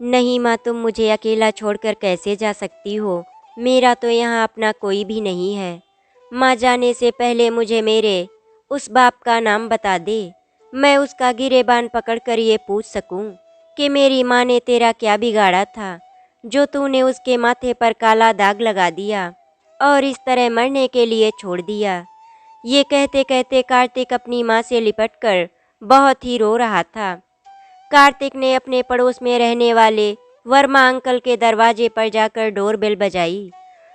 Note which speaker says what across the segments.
Speaker 1: नहीं माँ, तुम मुझे अकेला छोड़कर कैसे जा सकती हो? मेरा तो यहाँ अपना कोई भी नहीं है। माँ जाने से पहले मुझे मेरे उस बाप का नाम बता दे, मैं उसका गिरेबान पकड़कर ये पूछ सकूं कि मेरी माँ ने तेरा क्या बिगाड़ा था, जो तूने उसके माथे पर काला दाग लगा दिया और इस तरह मरने के लिए छोड़ दिया। ये कहते कहते कार्तिक अपनी माँ से लिपटकर बहुत ही रो रहा था। कार्तिक ने अपने पड़ोस में रहने वाले वर्मा अंकल के दरवाजे पर जाकर डोरबेल बजाई।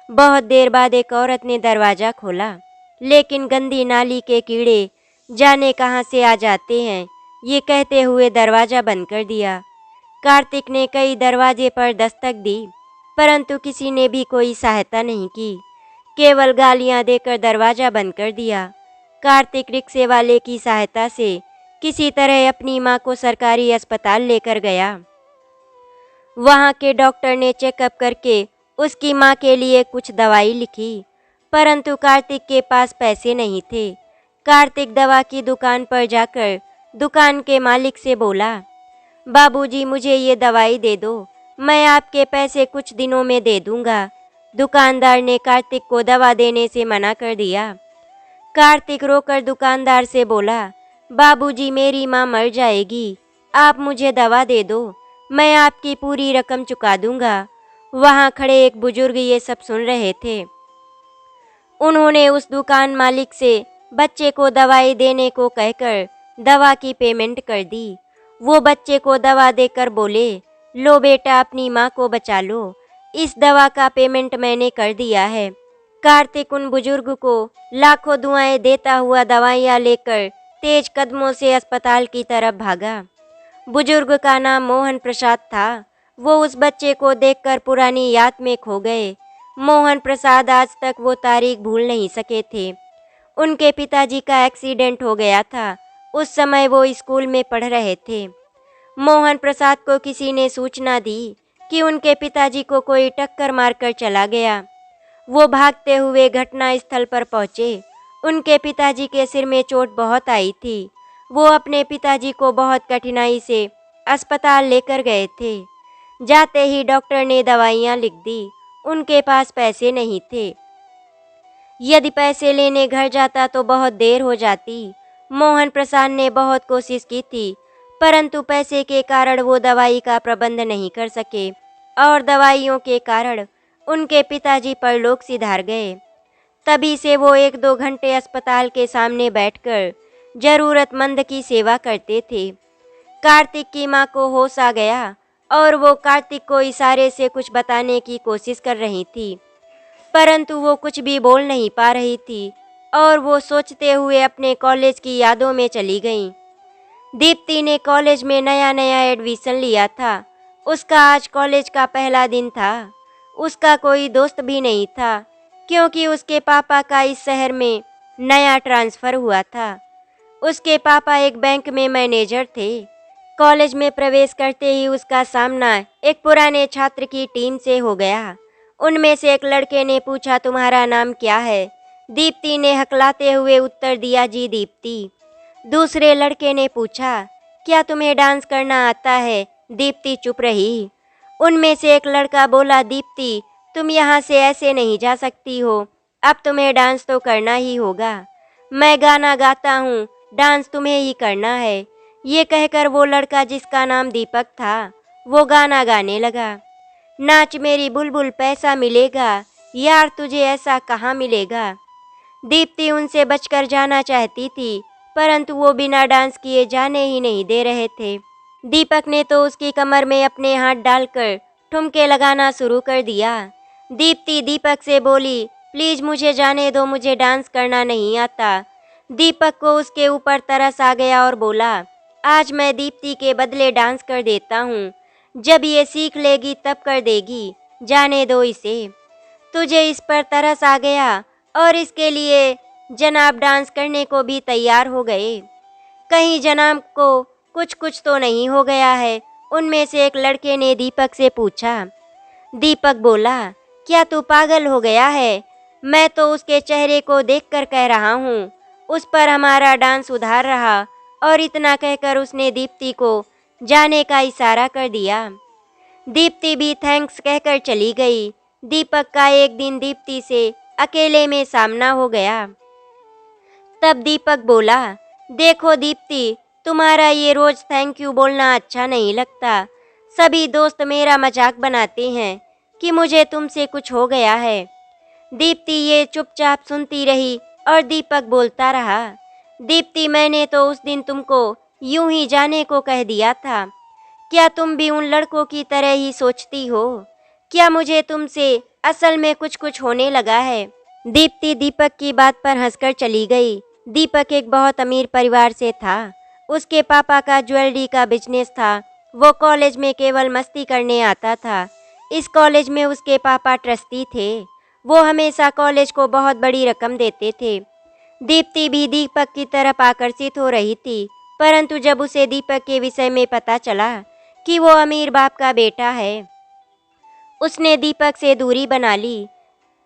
Speaker 1: बहुत देर बाद एक औरत ने दरवाज़ा खोला, लेकिन गंदी नाली के कीड़े जाने कहाँ से आ जाते हैं, ये कहते हुए दरवाज़ा बंद कर दिया। कार्तिक ने कई दरवाजे पर दस्तक दी, परंतु किसी ने भी कोई सहायता नहीं की, केवल गालियाँ देकर दरवाज़ा बंद कर दिया। कार्तिक रिक्शे वाले की सहायता से किसी तरह अपनी माँ को सरकारी अस्पताल लेकर गया। वहाँ के डॉक्टर ने चेकअप करके उसकी माँ के लिए कुछ दवाई लिखी, परंतु कार्तिक के पास पैसे नहीं थे। कार्तिक दवा की दुकान पर जाकर दुकान के मालिक से बोला, बाबूजी मुझे ये दवाई दे दो, मैं आपके पैसे कुछ दिनों में दे दूंगा। दुकानदार ने कार्तिक को दवा देने से मना कर दिया। कार्तिक रोकर दुकानदार से बोला, बाबूजी मेरी माँ मर जाएगी, आप मुझे दवा दे दो, मैं आपकी पूरी रकम चुका दूंगा। वहाँ खड़े एक बुजुर्ग ये सब सुन रहे थे। उन्होंने उस दुकान मालिक से बच्चे को दवाई देने को कहकर दवा की पेमेंट कर दी। वो बच्चे को दवा देकर बोले, लो बेटा अपनी माँ को बचा लो, इस दवा का पेमेंट मैंने कर दिया है। कार्तिक उन बुजुर्ग को लाखों दुआएं देता हुआ दवाइयाँ लेकर तेज कदमों से अस्पताल की तरफ भागा। बुजुर्ग का नाम मोहन प्रसाद था। वो उस बच्चे को देखकर पुरानी याद में खो गए। मोहन प्रसाद आज तक वो तारीख भूल नहीं सके थे। उनके पिताजी का एक्सीडेंट हो गया था। उस समय वो स्कूल में पढ़ रहे थे। मोहन प्रसाद को किसी ने सूचना दी कि उनके पिताजी को कोई टक्कर मारकर चला गया। वो भागते हुए घटना स्थल पर पहुँचे। उनके पिताजी के सिर में चोट बहुत आई थी। वो अपने पिताजी को बहुत कठिनाई से अस्पताल लेकर गए थे। जाते ही डॉक्टर ने दवाइयाँ लिख दी। उनके पास पैसे नहीं थे। यदि पैसे लेने घर जाता तो बहुत देर हो जाती। मोहन प्रसाद ने बहुत कोशिश की थी, परंतु पैसे के कारण वो दवाई का प्रबंध नहीं कर सके और दवाइयों के कारण उनके पिताजी परलोक सिधार गए। तभी से वो 1-2 घंटे अस्पताल के सामने बैठकर जरूरतमंद की सेवा करते थे। कार्तिक की माँ को होश आ गया और वो कार्तिक को इशारे से कुछ बताने की कोशिश कर रही थी, परंतु वो कुछ भी बोल नहीं पा रही थी और वो सोचते हुए अपने कॉलेज की यादों में चली गई। दीप्ति ने कॉलेज में नया नया एडमिशन लिया था। उसका आज कॉलेज का पहला दिन था। उसका कोई दोस्त भी नहीं था, क्योंकि उसके पापा का इस शहर में नया ट्रांसफ़र हुआ था। उसके पापा एक बैंक में मैनेजर थे। कॉलेज में प्रवेश करते ही उसका सामना एक पुराने छात्र की टीम से हो गया। उनमें से एक लड़के ने पूछा, तुम्हारा नाम क्या है? दीप्ति ने हकलाते हुए उत्तर दिया, जी दीप्ति। दूसरे लड़के ने पूछा, क्या तुम्हें डांस करना आता है? दीप्ति चुप रही। उनमें से एक लड़का बोला, दीप्ति तुम यहाँ से ऐसे नहीं जा सकती हो, अब तुम्हें डांस तो करना ही होगा। मैं गाना गाता हूँ, डांस तुम्हें ही करना है। ये कहकर वो लड़का, जिसका नाम दीपक था, वो गाना गाने लगा। नाच मेरी बुलबुल पैसा मिलेगा, यार तुझे ऐसा कहाँ मिलेगा। दीप्ति उनसे बचकर जाना चाहती थी, परंतु वो बिना डांस किए जाने ही नहीं दे रहे थे। दीपक ने तो उसकी कमर में अपने हाथ डालकर ठुमके लगाना शुरू कर दिया। दीप्ति दीपक से बोली, प्लीज़ मुझे जाने दो, मुझे डांस करना नहीं आता। दीपक को उसके ऊपर तरस आ गया और बोला, आज मैं दीप्ति के बदले डांस कर देता हूँ, जब ये सीख लेगी तब कर देगी, जाने दो इसे। तुझे इस पर तरस आ गया और इसके लिए जनाब डांस करने को भी तैयार हो गए। कहीं जनाब को कुछ तो नहीं हो गया है? उनमें से एक लड़के ने दीपक से पूछा। दीपक बोला, क्या तू पागल हो गया है? मैं तो उसके चेहरे को देखकर कह रहा हूँ, उस पर हमारा डांस उधार रहा। और इतना कहकर उसने दीप्ति को जाने का इशारा कर दिया। दीप्ति भी थैंक्स कहकर चली गई। दीपक का एक दिन दीप्ति से अकेले में सामना हो गया। तब दीपक बोला, देखो दीप्ति, तुम्हारा ये रोज थैंक यू बोलना अच्छा नहीं लगता। सभी दोस्त मेरा मजाक बनाते हैं कि मुझे तुमसे कुछ हो गया है। दीप्ति ये चुपचाप सुनती रही और दीपक बोलता रहा, दीप्ति, मैंने तो उस दिन तुमको यूं ही जाने को कह दिया था। क्या तुम भी उन लड़कों की तरह ही सोचती हो? क्या मुझे तुमसे असल में कुछ कुछ होने लगा है? दीप्ति दीपक की बात पर हंसकर चली गई। दीपक एक बहुत अमीर परिवार से था। उसके पापा का ज्वेलरी का बिजनेस था। वो कॉलेज में केवल मस्ती करने आता था। इस कॉलेज में उसके पापा ट्रस्टी थे। वो हमेशा कॉलेज को बहुत बड़ी रकम देते थे। दीप्ति भी दीपक की तरफ आकर्षित हो रही थी, परंतु जब उसे दीपक के विषय में पता चला कि वो अमीर बाप का बेटा है, उसने दीपक से दूरी बना ली।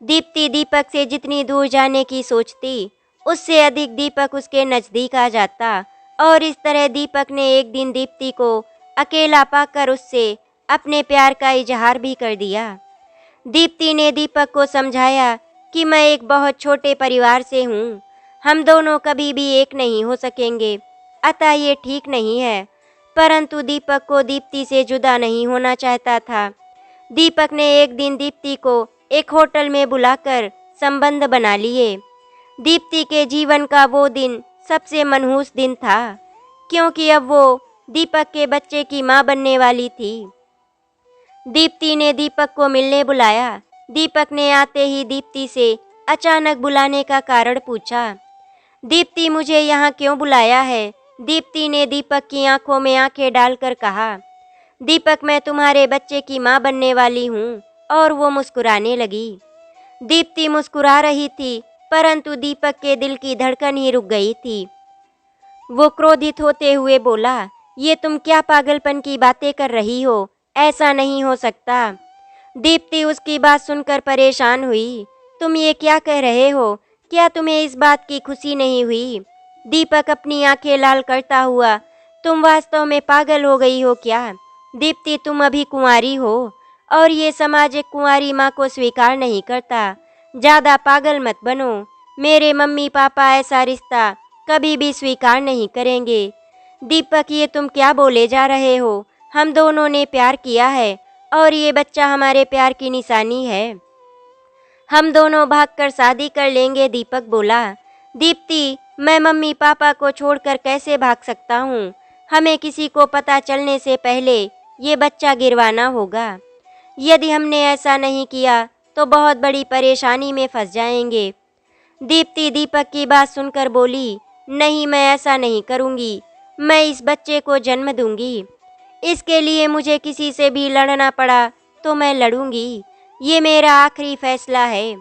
Speaker 1: दीप्ति दीपक से जितनी दूर जाने की सोचती, उससे अधिक दीपक उसके नज़दीक आ जाता और इस तरह दीपक ने एक दिन दीप्ति को अकेला पाकर उससे अपने प्यार का इजहार भी कर दिया। दीप्ति ने दीपक को समझाया कि मैं एक बहुत छोटे परिवार से हूँ, हम दोनों कभी भी एक नहीं हो सकेंगे, अतः ये ठीक नहीं है। परंतु दीपक को दीप्ति से जुदा नहीं होना चाहता था। दीपक ने एक दिन दीप्ति को एक होटल में बुलाकर संबंध बना लिए। दीप्ति के जीवन का वो दिन सबसे मनहूस दिन था, क्योंकि अब वो दीपक के बच्चे की मां बनने वाली थी। दीप्ति ने दीपक को मिलने बुलाया। दीपक ने आते ही दीप्ति से अचानक बुलाने का कारण पूछा। दीप्ति, मुझे यहाँ क्यों बुलाया है? दीप्ति ने दीपक की आंखों में आंखें डालकर कहा। दीपक, मैं तुम्हारे बच्चे की मां बनने वाली हूँ। और वो मुस्कुराने लगी। दीप्ति मुस्कुरा रही थी, परंतु दीपक के दिल की धड़कन ही रुक गई थी। वो क्रोधित होते हुए बोला, ये तुम क्या पागलपन की बातें कर रही हो? ऐसा नहीं हो सकता। दीप्ति उसकी बात सुनकर परेशान हुई। तुम ये क्या कह रहे हो? क्या तुम्हें इस बात की खुशी नहीं हुई? दीपक अपनी आंखें लाल करता हुआ, तुम वास्तव में पागल हो गई हो क्या? दीप्ति, तुम अभी कुंवारी हो और ये समाज एक कुंवारी माँ को स्वीकार नहीं करता। ज़्यादा पागल मत बनो। मेरे मम्मी पापा ऐसा रिश्ता कभी भी स्वीकार नहीं करेंगे। दीपक, ये तुम क्या बोले जा रहे हो? हम दोनों ने प्यार किया है और ये बच्चा हमारे प्यार की निशानी है। हम दोनों भागकर शादी कर लेंगे। दीपक बोला। दीप्ति, मैं मम्मी पापा को छोड़कर कैसे भाग सकता हूँ? हमें किसी को पता चलने से पहले ये बच्चा गिरवाना होगा। यदि हमने ऐसा नहीं किया तो बहुत बड़ी परेशानी में फंस जाएंगे। दीप्ति दीपक की बात सुनकर बोली, नहीं, मैं ऐसा नहीं करूँगी। मैं इस बच्चे को जन्म दूंगी। इसके लिए मुझे किसी से भी लड़ना पड़ा तो मैं लड़ूंगी। ये मेरा आखिरी फैसला है।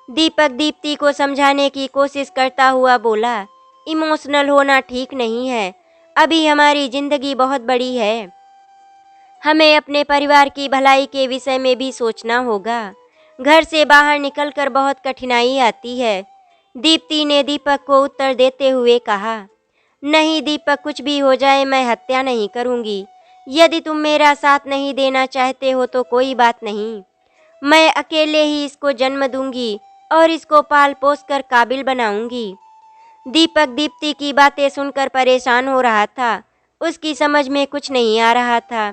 Speaker 1: दीपक दीप्ति को समझाने की कोशिश करता हुआ बोला, इमोशनल होना ठीक नहीं है। अभी हमारी ज़िंदगी बहुत बड़ी है। हमें अपने परिवार की भलाई के विषय में भी सोचना होगा। घर से बाहर निकलकर बहुत कठिनाई आती है। दीप्ति ने दीपक को उत्तर देते हुए कहा, नहीं दीपक, कुछ भी हो जाए मैं हत्या नहीं करूँगी। यदि तुम मेरा साथ नहीं देना चाहते हो तो कोई बात नहीं। मैं अकेले ही इसको जन्म दूंगी और इसको पाल पोस कर काबिल बनाऊंगी। दीपक दीप्ति की बातें सुनकर परेशान हो रहा था। उसकी समझ में कुछ नहीं आ रहा था।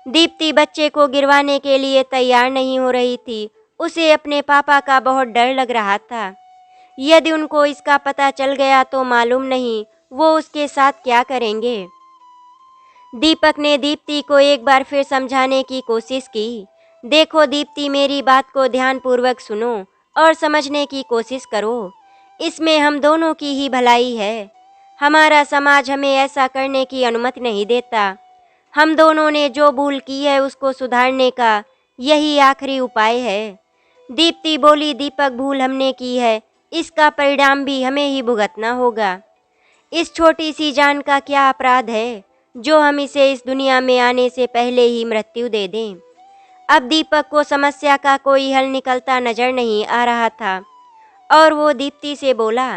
Speaker 1: दीप्ति बच्चे को गिरवाने के लिए तैयार नहीं हो रही थी। उसे अपने पापा का बहुत डर लग रहा था। यदि उनको इसका पता चल गया तो मालूम नहीं वो उसके साथ क्या करेंगे। दीपक ने दीप्ति को एक बार फिर समझाने की कोशिश की। देखो दीप्ति, मेरी बात को ध्यानपूर्वक सुनो और समझने की कोशिश करो। इसमें हम दोनों की ही भलाई है। हमारा समाज हमें ऐसा करने की अनुमति नहीं देता। हम दोनों ने जो भूल की है उसको सुधारने का यही आखिरी उपाय है। दीप्ति बोली, दीपक, भूल हमने की है, इसका परिणाम भी हमें ही भुगतना होगा। इस छोटी सी जान का क्या अपराध है जो हम इसे इस दुनिया में आने से पहले ही मृत्यु दे दें। अब दीपक को समस्या का कोई हल निकलता नजर नहीं आ रहा था और वो दीप्ति से बोला,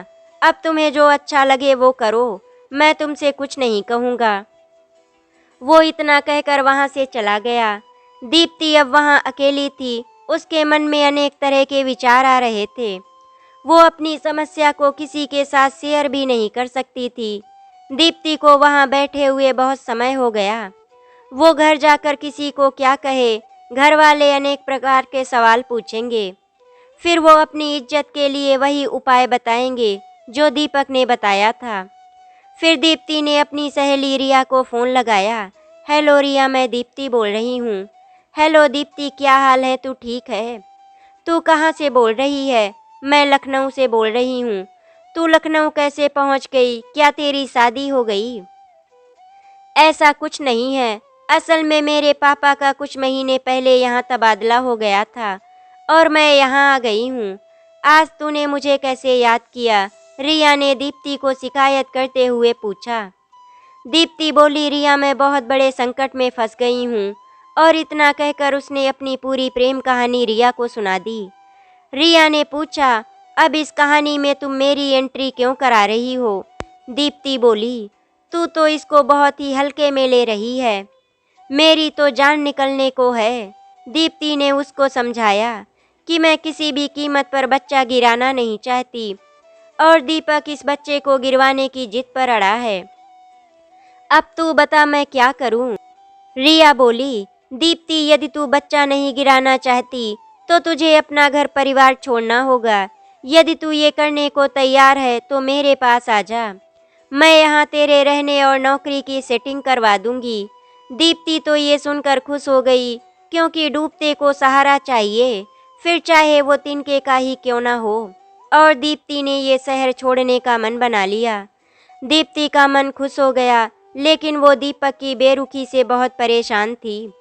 Speaker 1: अब तुम्हें जो अच्छा लगे वो करो, मैं तुमसे कुछ नहीं कहूँगा। वो इतना कहकर वहाँ से चला गया। दीप्ति अब वहाँ अकेली थी। उसके मन में अनेक तरह के विचार आ रहे थे। वो अपनी समस्या को किसी के साथ शेयर भी नहीं कर सकती थी। दीप्ति को वहाँ बैठे हुए बहुत समय हो गया। वो घर जाकर किसी को क्या कहे, घर वाले अनेक प्रकार के सवाल पूछेंगे। फिर वो अपनी इज्जत के लिए वही उपाय बताएंगे जो दीपक ने बताया था। फिर दीप्ति ने अपनी सहेली रिया को फ़ोन लगाया। हेलो रिया, मैं दीप्ति बोल रही हूँ। हेलो दीप्ति, क्या हाल है, तू ठीक है? तू कहाँ से बोल रही है? मैं लखनऊ से बोल रही हूँ। तू लखनऊ कैसे पहुँच गई? क्या तेरी शादी हो गई? ऐसा कुछ नहीं है। असल में मेरे पापा का कुछ महीने पहले यहाँ तबादला हो गया था और मैं यहाँ आ गई हूँ। आज तूने मुझे कैसे याद किया? रिया ने दीप्ति को शिकायत करते हुए पूछा। दीप्ति बोली, रिया, मैं बहुत बड़े संकट में फंस गई हूँ। और इतना कहकर उसने अपनी पूरी प्रेम कहानी रिया को सुना दी। रिया ने पूछा, अब इस कहानी में तुम मेरी एंट्री क्यों करा रही हो? दीप्ति बोली, तू तो इसको बहुत ही हल्के में ले रही है। मेरी तो जान निकलने को है। दीप्ति ने उसको समझाया कि मैं किसी भी कीमत पर बच्चा गिराना नहीं चाहती और दीपक इस बच्चे को गिरवाने की जिद पर अड़ा है। अब तू बता मैं क्या करूं? रिया बोली, दीप्ति, यदि तू बच्चा नहीं गिराना चाहती तो तुझे अपना घर परिवार छोड़ना होगा। यदि तू ये करने को तैयार है तो मेरे पास आ जा। मैं यहाँ तेरे रहने और नौकरी की सेटिंग करवा दूंगी। दीप्ति तो ये सुनकर खुश हो गई, क्योंकि डूबते को सहारा चाहिए, फिर चाहे वो तिनके का ही क्यों ना हो। और दीप्ति ने ये शहर छोड़ने का मन बना लिया। दीप्ति का मन खुश हो गया, लेकिन वो दीपक की बेरुखी से बहुत परेशान थी।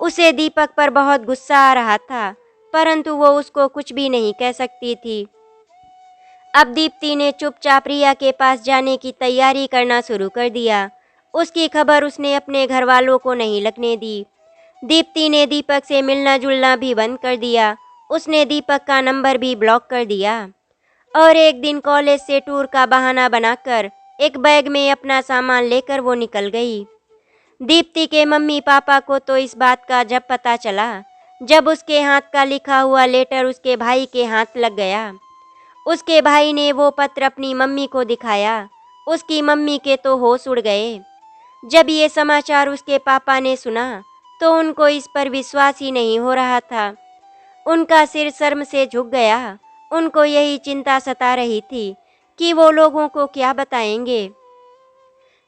Speaker 1: उसे दीपक पर बहुत गुस्सा आ रहा था, परंतु वो उसको कुछ भी नहीं कह सकती थी। अब दीप्ति ने चुपचाप रिया के पास जाने की तैयारी करना शुरू कर दिया। उसकी खबर उसने अपने घर वालों को नहीं लगने दी। दीप्ति ने दीपक से मिलना जुलना भी बंद कर दिया। उसने दीपक का नंबर भी ब्लॉक कर दिया और एक दिन कॉलेज से टूर का बहाना बनाकर एक बैग में अपना सामान लेकर वो निकल गई। दीप्ति के मम्मी पापा को तो इस बात का जब पता चला, जब उसके हाथ का लिखा हुआ लेटर उसके भाई के हाथ लग गया। उसके भाई ने वो पत्र अपनी मम्मी को दिखाया। उसकी मम्मी के तो होश उड़ गए। जब ये समाचार उसके पापा ने सुना तो उनको इस पर विश्वास ही नहीं हो रहा था। उनका सिर शर्म से झुक गया। उनको यही चिंता सता रही थी कि वो लोगों को क्या बताएंगे।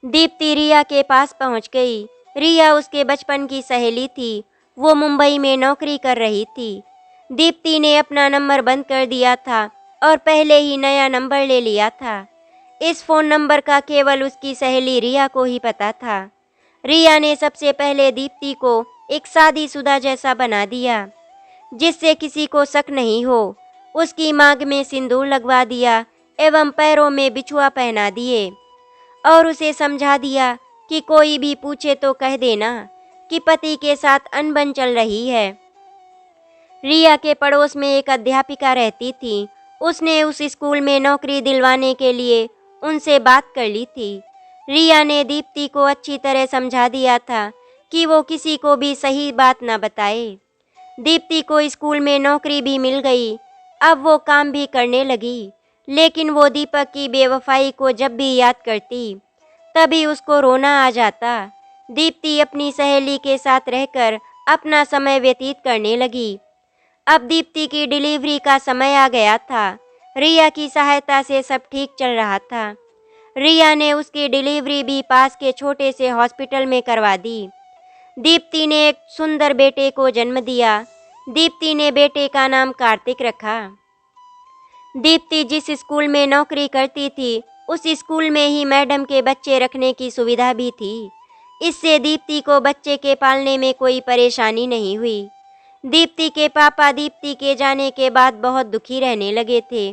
Speaker 1: दीप्ति रिया के पास पहुंच गई। रिया उसके बचपन की सहेली थी। वो मुंबई में नौकरी कर रही थी। दीप्ति ने अपना नंबर बंद कर दिया था और पहले ही नया नंबर ले लिया था। इस फ़ोन नंबर का केवल उसकी सहेली रिया को ही पता था। रिया ने सबसे पहले दीप्ति को एक शादीशुदा जैसा बना दिया, जिससे किसी को शक नहीं हो। उसकी मांग में सिंदूर लगवा दिया एवं पैरों में बिछुआ पहना दिए और उसे समझा दिया कि कोई भी पूछे तो कह देना कि पति के साथ अनबन चल रही है। रिया के पड़ोस में एक अध्यापिका रहती थी। उसने उस स्कूल में नौकरी दिलवाने के लिए उनसे बात कर ली थी। रिया ने दीप्ति को अच्छी तरह समझा दिया था कि वो किसी को भी सही बात न बताए। दीप्ति को स्कूल में नौकरी भी मिल गई। अब वो काम भी करने लगी, लेकिन वो दीपक की बेवफाई को जब भी याद करती तभी उसको रोना आ जाता। दीप्ति अपनी सहेली के साथ रहकर अपना समय व्यतीत करने लगी। अब दीप्ति की डिलीवरी का समय आ गया था। रिया की सहायता से सब ठीक चल रहा था। रिया ने उसकी डिलीवरी भी पास के छोटे से हॉस्पिटल में करवा दी। दीप्ति ने एक सुंदर बेटे को जन्म दिया। दीप्ति ने बेटे का नाम कार्तिक रखा। दीप्ति जिस स्कूल में नौकरी करती थी उस स्कूल में ही मैडम के बच्चे रखने की सुविधा भी थी। इससे दीप्ति को बच्चे के पालने में कोई परेशानी नहीं हुई। दीप्ति के पापा दीप्ति के जाने के बाद बहुत दुखी रहने लगे थे।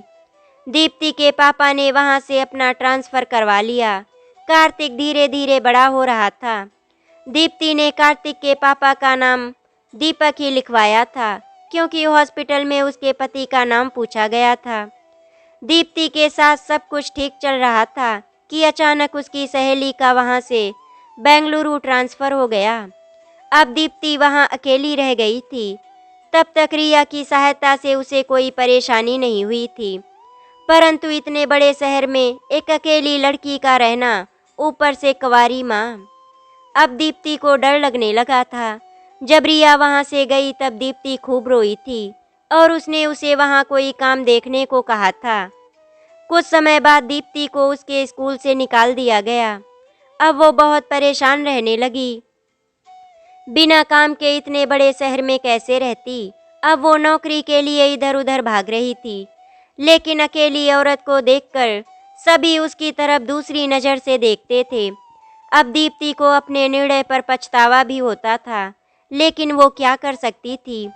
Speaker 1: दीप्ति के पापा ने वहां से अपना ट्रांसफ़र करवा लिया। कार्तिक धीरे धीरे बड़ा हो रहा था। दीप्ति ने कार्तिक के पापा का नाम दीपक ही लिखवाया था, क्योंकि हॉस्पिटल में उसके पति का नाम पूछा गया था। दीप्ति के साथ सब कुछ ठीक चल रहा था कि अचानक उसकी सहेली का वहां से बेंगलुरु ट्रांसफ़र हो गया। अब दीप्ति वहाँ अकेली रह गई थी। तब तक रिया की सहायता से उसे कोई परेशानी नहीं हुई थी, परंतु इतने बड़े शहर में एक अकेली लड़की का रहना, ऊपर से कुंवारी माँ। अब दीप्ति को डर लगने लगा था। जब रिया वहाँ से गई तब दीप्ति खूब रोई थी और उसने उसे वहाँ कोई काम देखने को कहा था। कुछ समय बाद दीप्ति को उसके स्कूल से निकाल दिया गया। अब वो बहुत परेशान रहने लगी। बिना काम के इतने बड़े शहर में कैसे रहती। अब वो नौकरी के लिए इधर उधर भाग रही थी, लेकिन अकेली औरत को देखकर सभी उसकी तरफ दूसरी नज़र से देखते थे। अब दीप्ति को अपने निर्णय पर पछतावा भी होता था, लेकिन वो क्या कर सकती थी।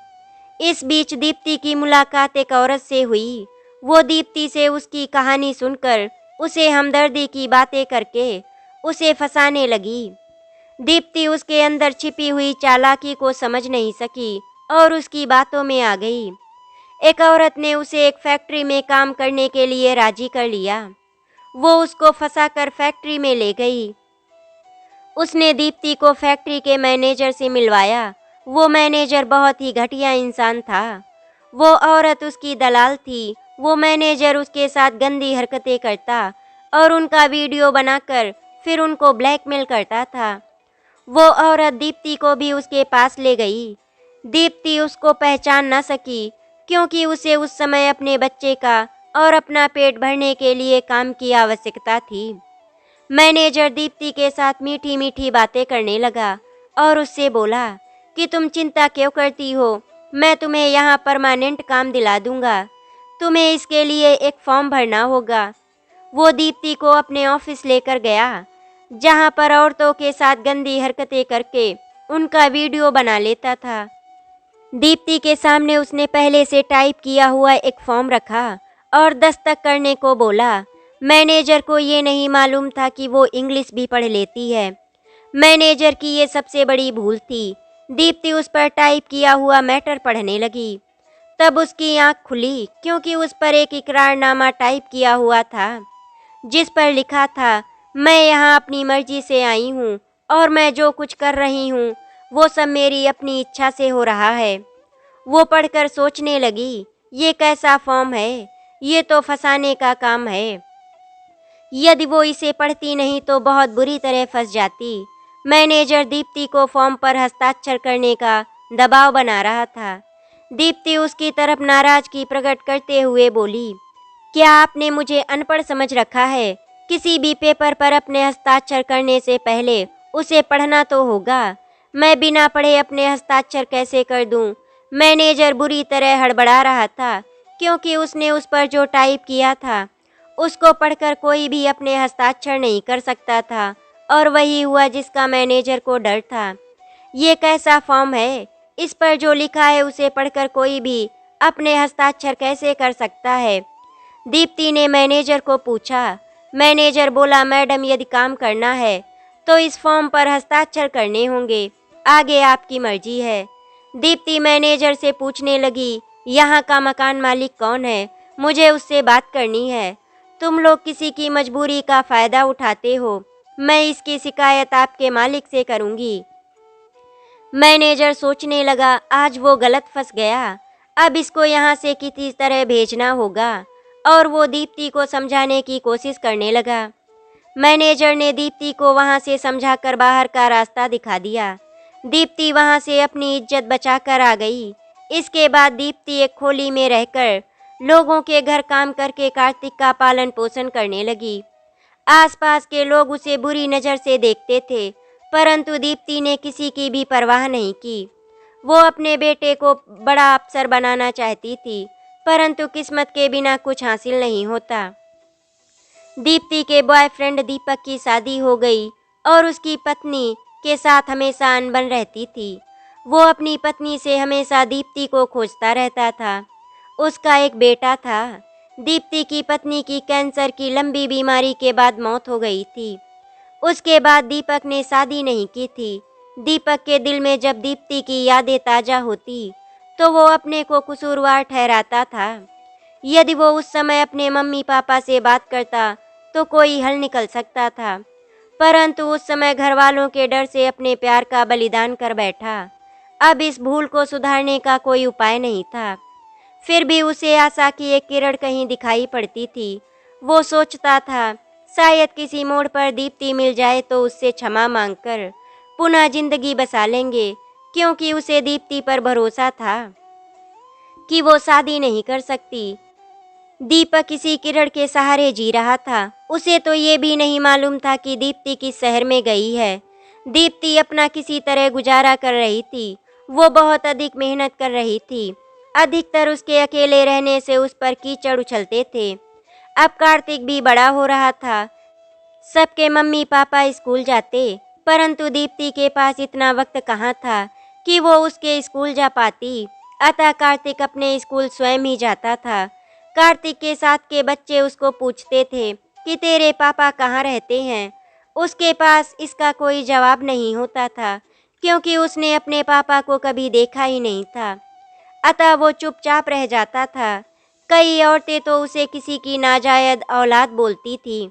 Speaker 1: इस बीच दीप्ति की मुलाकात एक औरत से हुई। वो दीप्ति से उसकी कहानी सुनकर उसे हमदर्दी की बातें करके उसे फंसाने लगी। दीप्ति उसके अंदर छिपी हुई चालाकी को समझ नहीं सकी और उसकी बातों में आ गई। एक औरत ने उसे एक फैक्ट्री में काम करने के लिए राजी कर लिया। वो उसको फंसाकर फैक्ट्री में ले गई। उसने दीप्ति को फैक्ट्री के मैनेजर से मिलवाया। वो मैनेजर बहुत ही घटिया इंसान था। वो औरत उसकी दलाल थी। वो मैनेजर उसके साथ गंदी हरकतें करता और उनका वीडियो बनाकर फिर उनको ब्लैकमेल करता था। वो औरत दीप्ति को भी उसके पास ले गई। दीप्ति उसको पहचान न सकी, क्योंकि उसे उस समय अपने बच्चे का और अपना पेट भरने के लिए काम की आवश्यकता थी। मैनेजर दीप्ति के साथ मीठी मीठी बातें करने लगा और उससे बोला कि तुम चिंता क्यों करती हो, मैं तुम्हें यहाँ परमानेंट काम दिला दूंगा। तुम्हें इसके लिए एक फॉर्म भरना होगा। वो दीप्ति को अपने ऑफिस लेकर गया, जहाँ पर औरतों के साथ गंदी हरकतें करके उनका वीडियो बना लेता था। दीप्ति के सामने उसने पहले से टाइप किया हुआ एक फॉर्म रखा और दस्तखत करने को बोला। मैनेजर को ये नहीं मालूम था कि वो इंग्लिश भी पढ़ लेती है। मैनेजर की ये सबसे बड़ी भूल थी। दीप्ति उस पर टाइप किया हुआ मैटर पढ़ने लगी। तब उसकी आंख खुली, क्योंकि उस पर एक इकरारनामा टाइप किया हुआ था, जिस पर लिखा था, मैं यहाँ अपनी मर्जी से आई हूँ और मैं जो कुछ कर रही हूँ वो सब मेरी अपनी इच्छा से हो रहा है। वो पढ़कर सोचने लगी, ये कैसा फॉर्म है, ये तो फंसाने का काम है। यदि वो इसे पढ़ती नहीं तो बहुत बुरी तरह फंस जाती। मैनेजर दीप्ति को फॉर्म पर हस्ताक्षर करने का दबाव बना रहा था। दीप्ति उसकी तरफ नाराजगी प्रकट करते हुए बोली, क्या आपने मुझे अनपढ़ समझ रखा है? किसी भी पेपर पर अपने हस्ताक्षर करने से पहले उसे पढ़ना तो होगा। मैं बिना पढ़े अपने हस्ताक्षर कैसे कर दूं? मैनेजर बुरी तरह हड़बड़ा रहा था, क्योंकि उसने उस पर जो टाइप किया था उसको पढ़कर कोई भी अपने हस्ताक्षर नहीं कर सकता था, और वही हुआ जिसका मैनेजर को डर था। ये कैसा फॉर्म है? इस पर जो लिखा है उसे पढ़कर कोई भी अपने हस्ताक्षर कैसे कर सकता है? दीप्ति ने मैनेजर को पूछा। मैनेजर बोला, मैडम यदि काम करना है तो इस फॉर्म पर हस्ताक्षर करने होंगे, आगे आपकी मर्जी है। दीप्ति मैनेजर से पूछने लगी, यहाँ का मकान मालिक कौन है? मुझे उससे बात करनी है। तुम लोग किसी की मजबूरी का फ़ायदा उठाते हो। मैं इसकी शिकायत आपके मालिक से करूँगी। मैनेजर सोचने लगा, आज वो गलत फंस गया, अब इसको यहाँ से किसी तरह भेजना होगा, और वो दीप्ति को समझाने की कोशिश करने लगा। मैनेजर ने दीप्ति को वहाँ से समझाकर बाहर का रास्ता दिखा दिया। दीप्ति वहाँ से अपनी इज्जत बचाकर आ गई। इसके बाद दीप्ति एक खोली में रहकर लोगों के घर काम करके कार्तिक का पालन पोषण करने लगी। आसपास के लोग उसे बुरी नज़र से देखते थे, परंतु दीप्ति ने किसी की भी परवाह नहीं की। वो अपने बेटे को बड़ा अफसर बनाना चाहती थी, परंतु किस्मत के बिना कुछ हासिल नहीं होता। दीप्ति के बॉयफ्रेंड दीपक की शादी हो गई और उसकी पत्नी के साथ हमेशा अनबन रहती थी। वो अपनी पत्नी से हमेशा दीप्ति को खोजता रहता था। उसका एक बेटा था। दीप्ति की पत्नी की कैंसर की लंबी बीमारी के बाद मौत हो गई थी। उसके बाद दीपक ने शादी नहीं की थी। दीपक के दिल में जब दीप्ति की यादें ताज़ा होती तो वो अपने को कसूरवार ठहराता था। यदि वो उस समय अपने मम्मी पापा से बात करता तो कोई हल निकल सकता था। परंतु उस समय घर वालों के डर से अपने प्यार का बलिदान कर बैठा। अब इस भूल को सुधारने का कोई उपाय नहीं था। फिर भी उसे आशा की एक किरण कहीं दिखाई पड़ती थी। वो सोचता था, शायद किसी मोड़ पर दीप्ति मिल जाए तो उससे क्षमा मांगकर पुनः जिंदगी बसा लेंगे, क्योंकि उसे दीप्ति पर भरोसा था कि वो शादी नहीं कर सकती। दीपक किसी किरण के सहारे जी रहा था। उसे तो ये भी नहीं मालूम था कि दीप्ति किस शहर में गई है। दीप्ति अपना किसी तरह गुजारा कर रही थी। वो बहुत अधिक मेहनत कर रही थी। अधिकतर उसके अकेले रहने से उस पर कीचड़ उछलते थे। अब कार्तिक भी बड़ा हो रहा था। सबके मम्मी पापा स्कूल जाते, परंतु दीप्ति के पास इतना वक्त कहाँ था कि वो उसके स्कूल जा पाती। अतः कार्तिक अपने स्कूल स्वयं ही जाता था। कार्तिक के साथ के बच्चे उसको पूछते थे कि तेरे पापा कहाँ रहते हैं। उसके पास इसका कोई जवाब नहीं होता था, क्योंकि उसने अपने पापा को कभी देखा ही नहीं था। अतः वो चुपचाप रह जाता था। कई औरतें तो उसे किसी की नाजायज औलाद बोलती थी।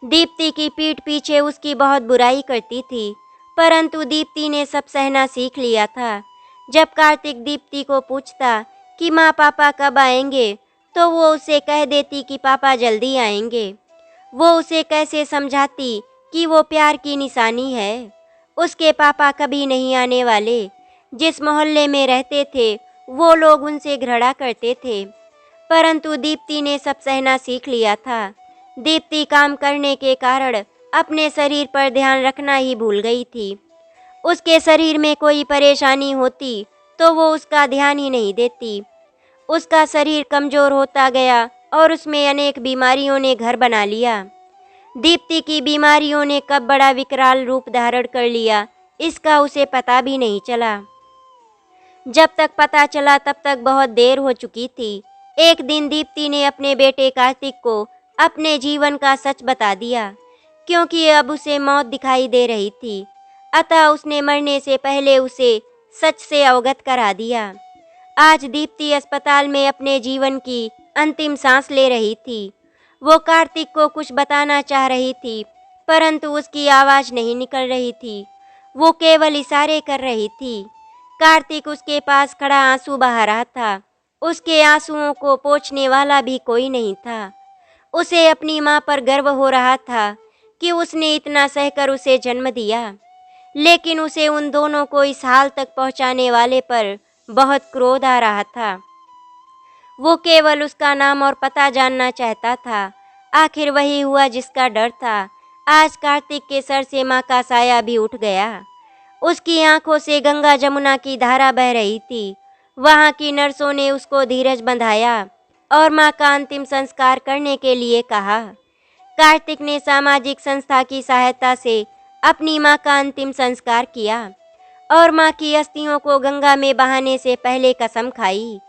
Speaker 1: दीप्ति की पीठ पीछे उसकी बहुत बुराई करती थी, परंतु दीप्ति ने सब सहना सीख लिया था। जब कार्तिक दीप्ति को पूछता कि माँ पापा कब आएंगे, तो वो उसे कह देती कि पापा जल्दी आएंगे। वो उसे कैसे समझाती कि वो प्यार की निशानी है। उसके पापा कभी नहीं आने वाले। जिस मोहल्ले में रहते थे वो लोग उनसे घृणा करते थे, परंतु दीप्ति ने सब सहना सीख लिया था। दीप्ति काम करने के कारण अपने शरीर पर ध्यान रखना ही भूल गई थी। उसके शरीर में कोई परेशानी होती तो वो उसका ध्यान ही नहीं देती। उसका शरीर कमज़ोर होता गया और उसमें अनेक बीमारियों ने घर बना लिया। दीप्ति की बीमारियों ने कब बड़ा विकराल रूप धारण कर लिया, इसका उसे पता भी नहीं चला। जब तक पता चला तब तक बहुत देर हो चुकी थी। एक दिन दीप्ति ने अपने बेटे कार्तिक को अपने जीवन का सच बता दिया, क्योंकि अब उसे मौत दिखाई दे रही थी। अतः उसने मरने से पहले उसे सच से अवगत करा दिया। आज दीप्ति अस्पताल में अपने जीवन की अंतिम सांस ले रही थी। वो कार्तिक को कुछ बताना चाह रही थी, परंतु उसकी आवाज़ नहीं निकल रही थी। वो केवल इशारे कर रही थी। कार्तिक उसके पास खड़ा आंसू बहा रहा था। उसके आंसुओं को पोंछने वाला भी कोई नहीं था। उसे अपनी माँ पर गर्व हो रहा था कि उसने इतना सहकर उसे जन्म दिया, लेकिन उसे उन दोनों को इस हाल तक पहुँचाने वाले पर बहुत क्रोध आ रहा था। वो केवल उसका नाम और पता जानना चाहता था। आखिर वही हुआ जिसका डर था। आज कार्तिक के सर से माँ का साया भी उठ गया। उसकी आंखों से गंगा जमुना की धारा बह रही थी। वहाँ की नर्सों ने उसको धीरज बंधाया और माँ का अंतिम संस्कार करने के लिए कहा। कार्तिक ने सामाजिक संस्था की सहायता से अपनी माँ का अंतिम संस्कार किया और माँ की अस्थियों को गंगा में बहाने से पहले कसम खाई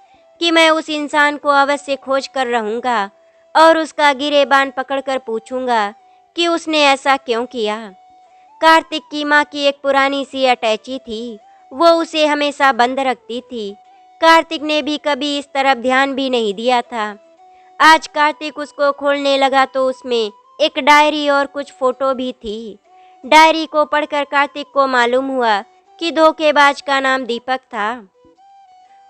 Speaker 1: कि मैं उस इंसान को अवश्य खोज कर रहूँगा और उसका गिरेबान पकड़कर पूछूंगा कि उसने ऐसा क्यों किया। कार्तिक की माँ की एक पुरानी सी अटैची थी। वो उसे हमेशा बंद रखती थी। कार्तिक ने भी कभी इस तरफ ध्यान भी नहीं दिया था। आज कार्तिक उसको खोलने लगा तो उसमें एक डायरी और कुछ फोटो भी थी। डायरी को पढ़कर कार्तिक को मालूम हुआ कि धोखेबाज का नाम दीपक था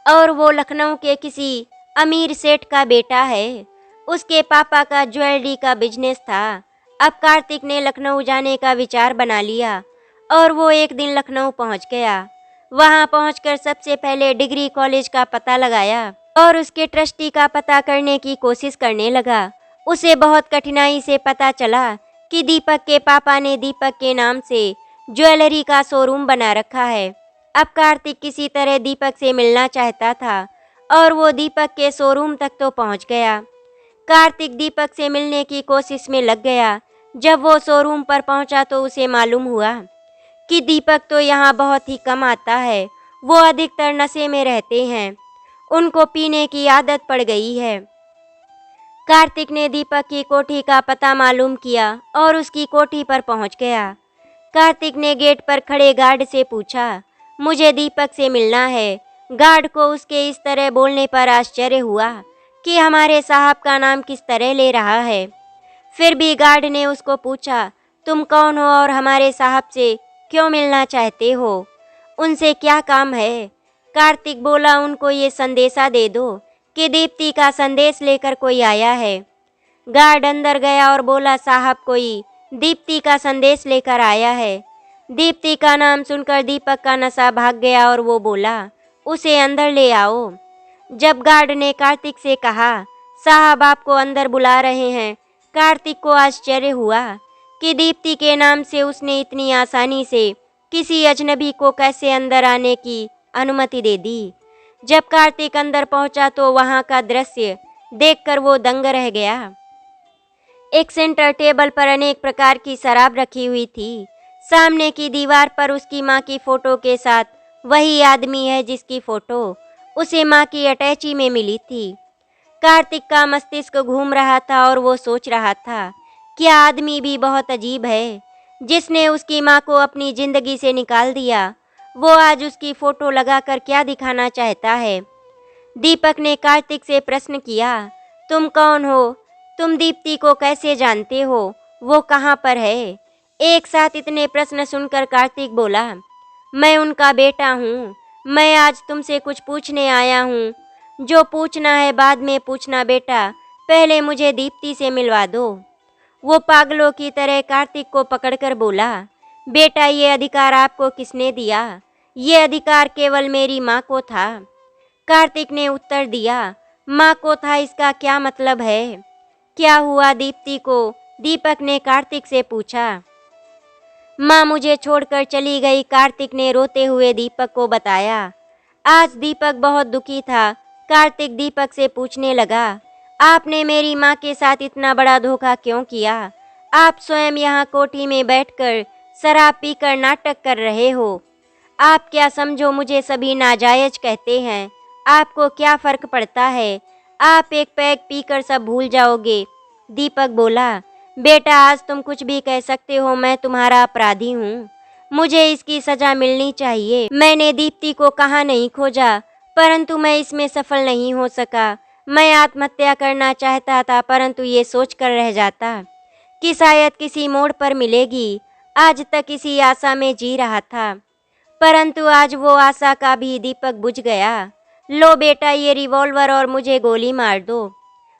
Speaker 1: और वो लखनऊ के किसी अमीर सेठ का बेटा है। उसके पापा का ज्वेलरी का बिजनेस था। अब कार्तिक ने लखनऊ जाने का विचार बना लिया और वो एक दिन लखनऊ पहुंच गया। वहां पहुंचकर सबसे पहले डिग्री कॉलेज का पता लगाया और उसके ट्रस्टी का पता करने की कोशिश करने लगा। उसे बहुत कठिनाई से पता चला कि दीपक के पापा ने दीपक के नाम से ज्वेलरी का शोरूम बना रखा है। अब कार्तिक किसी तरह दीपक से मिलना चाहता था और वो दीपक के शोरूम तक तो पहुंच गया। कार्तिक दीपक से मिलने की कोशिश में लग गया। जब वो शोरूम पर पहुंचा तो उसे मालूम हुआ कि दीपक तो यहाँ बहुत ही कम आता है। वो अधिकतर नशे में रहते हैं। उनको पीने की आदत पड़ गई है। कार्तिक ने दीपक की कोठी का पता मालूम किया और उसकी कोठी पर पहुंच गया। कार्तिक ने गेट पर खड़े गार्ड से पूछा, मुझे दीपक से मिलना है। गार्ड को उसके इस तरह बोलने पर आश्चर्य हुआ कि हमारे साहब का नाम किस तरह ले रहा है। फिर भी गार्ड ने उसको पूछा तुम कौन हो और हमारे साहब से क्यों मिलना चाहते हो? उनसे क्या काम है? कार्तिक बोला, उनको ये संदेशा दे दो कि दीप्ति का संदेश लेकर कोई आया है। गार्ड अंदर गया और बोला, साहब कोई दीप्ति का संदेश लेकर आया है। दीप्ति का नाम सुनकर दीपक का नशा भाग गया और वो बोला, उसे अंदर ले आओ। जब गार्ड ने कार्तिक से कहा, साहब आपको अंदर बुला रहे हैं, कार्तिक को आश्चर्य हुआ कि दीप्ति के नाम से उसने इतनी आसानी से किसी अजनबी को कैसे अंदर आने की अनुमति दे दी। जब कार्तिक अंदर पहुंचा तो वहां का दृश्य देखकर वो दंग रह गया। एक सेंटर टेबल पर अनेक प्रकार की शराब रखी हुई थी। सामने की दीवार पर उसकी माँ की फोटो के साथ वही आदमी है जिसकी फोटो उसे माँ की अटैची में मिली थी। कार्तिक का मस्तिष्क घूम रहा था और वो सोच रहा था, क्या आदमी भी बहुत अजीब है, जिसने उसकी माँ को अपनी जिंदगी से निकाल दिया। वो आज उसकी फोटो लगाकर क्या दिखाना चाहता है? दीपक ने कार्तिक से प्रश्न किया, तुम कौन हो? तुम दीप्ति को कैसे जानते हो? वो कहाँ पर है? एक साथ इतने प्रश्न सुनकर कार्तिक बोला, मैं उनका बेटा हूँ। मैं आज तुमसे कुछ पूछने आया हूँ। जो पूछना है बाद में पूछना बेटा, पहले मुझे दीप्ति से मिलवा दो। वो पागलों की तरह कार्तिक को पकड़कर बोला, बेटा ये अधिकार आपको किसने दिया? ये अधिकार केवल मेरी माँ को था। कार्तिक ने उत्तर दिया, माँ को था इसका क्या मतलब है? क्या हुआ दीप्ति को? दीपक ने कार्तिक से पूछा। माँ मुझे छोड़कर चली गई, कार्तिक ने रोते हुए दीपक को बताया। आज दीपक बहुत दुखी था। कार्तिक दीपक से पूछने लगा, आपने मेरी माँ के साथ इतना बड़ा धोखा क्यों किया? आप स्वयं यहाँ कोठी में बैठकर शराब पीकर नाटक कर रहे हो। आप क्या समझो मुझे सभी नाजायज कहते हैं, आपको क्या फर्क पड़ता है? आप एक पैग पीकर सब भूल जाओगे। दीपक बोला, बेटा आज तुम कुछ भी कह सकते हो, मैं तुम्हारा अपराधी हूँ। मुझे इसकी सजा मिलनी चाहिए। मैंने दीप्ति को कहाँ नहीं खोजा, परंतु मैं इसमें सफल नहीं हो सका। मैं आत्महत्या करना चाहता था, परंतु ये सोच कर रह जाता कि शायद किसी मोड़ पर मिलेगी। आज तक इसी आशा में जी रहा था, परंतु आज वो आशा का भी दीपक बुझ गया। लो बेटा ये रिवॉल्वर और मुझे गोली मार दो।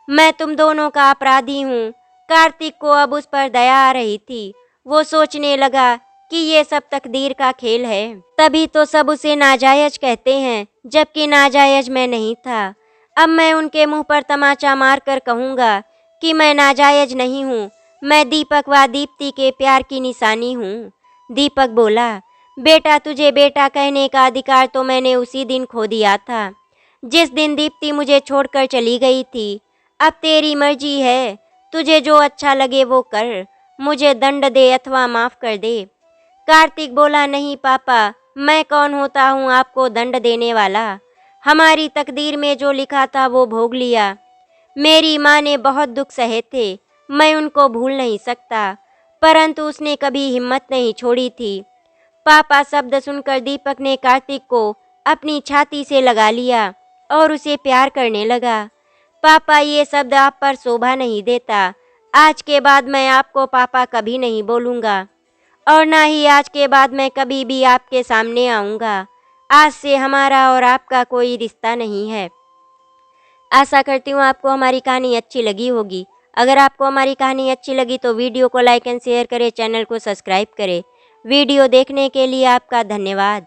Speaker 1: मैं तुम दोनों का अपराधी हूँ। कार्तिक को अब उस पर दया आ रही थी। वो सोचने लगा कि ये सब तकदीर का खेल है, तभी तो सब उसे नाजायज कहते हैं, जबकि नाजायज मैं नहीं था। अब मैं उनके मुंह पर तमाचा मारकर कहूँगा कि मैं नाजायज नहीं हूँ, मैं दीपक व दीप्ति के प्यार की निशानी हूँ। दीपक बोला, बेटा तुझे बेटा कहने का अधिकार तो मैंने उसी दिन खो दिया था जिस दिन दीप्ति मुझे छोड़कर चली गई थी। अब तेरी मर्जी है, तुझे जो अच्छा लगे वो कर। मुझे दंड दे अथवा माफ कर दे। कार्तिक बोला, नहीं पापा, मैं कौन होता हूँ आपको दंड देने वाला? हमारी तकदीर में जो लिखा था वो भोग लिया। मेरी माँ ने बहुत दुख सहे थे, मैं उनको भूल नहीं सकता, परंतु उसने कभी हिम्मत नहीं छोड़ी थी। पापा शब्द सुनकर दीपक ने कार्तिक को अपनी छाती से लगा लिया और उसे प्यार करने लगा। पापा ये शब्द आप पर शोभा नहीं देता। आज के बाद मैं आपको पापा कभी नहीं बोलूँगा और ना ही आज के बाद मैं कभी भी आपके सामने आऊँगा। आज से हमारा और आपका कोई रिश्ता नहीं है। आशा करती हूँ आपको हमारी कहानी अच्छी लगी होगी। अगर आपको हमारी कहानी अच्छी लगी तो वीडियो को लाइक एंड शेयर करें, चैनल को सब्सक्राइब करें। वीडियो देखने के लिए आपका धन्यवाद।